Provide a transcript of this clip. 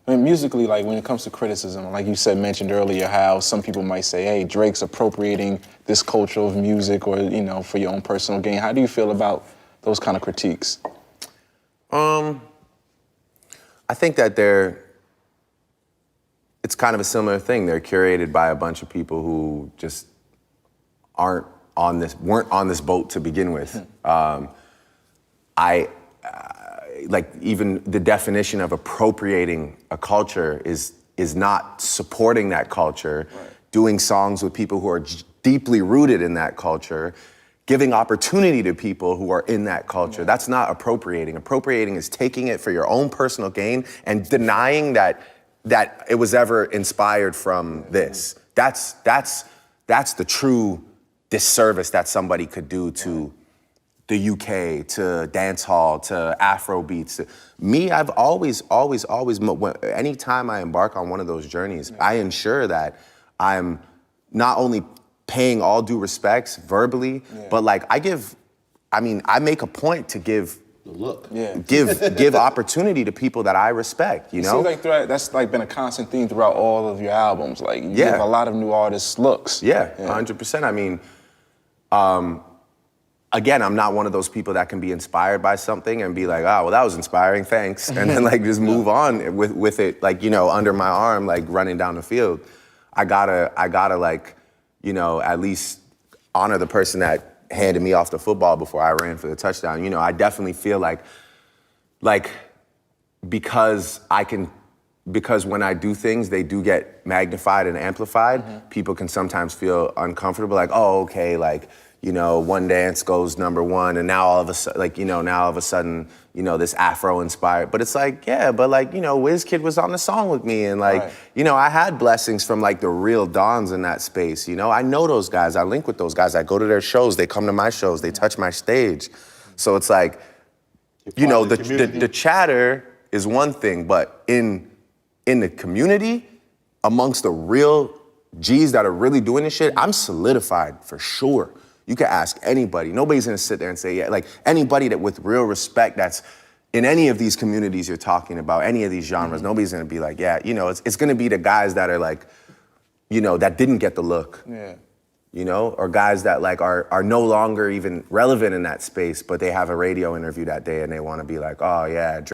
I mean, musically, like when it comes to criticism, like you said, mentioned earlier, how some people might say, hey, Drake's appropriating this culture of music or, you know, for your own personal gain. How do you feel about those kind of critiques? I think that it's kind of a similar thing. They're curated by a bunch of people who just weren't on this boat to begin with. Like even the definition of appropriating a culture is not supporting that culture, doing songs with people who are deeply rooted in that culture, giving opportunity to people who are in that culture. That's not appropriating. Appropriating is taking it for your own personal gain and denying that it was ever inspired from this. That's the true disservice that somebody could do to the UK, to dance hall, to afrobeats. Me, I've always, anytime I embark on one of those journeys, I ensure that I'm not only paying all due respects verbally, but like I make a point to give the look. Give opportunity to people that I respect, you know? It seems like that's like been a constant theme throughout all of your albums. Like you give a lot of new artists looks. Yeah, 100%. I mean, again, I'm not one of those people that can be inspired by something and be like, oh, well, that was inspiring, thanks. And then like just move on with it, like, you know, under my arm, like running down the field. I gotta like, you know, at least honor the person that handed me off the football before I ran for the touchdown. You know, I definitely feel like because when I do things, they do get magnified and amplified, people can sometimes feel uncomfortable, like, oh, okay, like, you know, One Dance goes #1, and now all of a sudden, you know, this Afro-inspired. But it's like, yeah, but like, you know, Wizkid was on the song with me, and like, you know, I had blessings from like the real dons in that space, you know? I know those guys, I link with those guys, I go to their shows, they come to my shows, they touch my stage. So it's like, you know, the chatter is one thing, but in the community, amongst the real G's that are really doing this shit, I'm solidified for sure. You can ask anybody. Nobody's gonna sit there and say, yeah, like anybody that with real respect that's in any of these communities you're talking about, any of these genres, nobody's gonna be like, yeah, you know, it's gonna be the guys that are like, you know, that didn't get the look. You know, or guys that like are no longer even relevant in that space, but they have a radio interview that day and they wanna be like, oh yeah,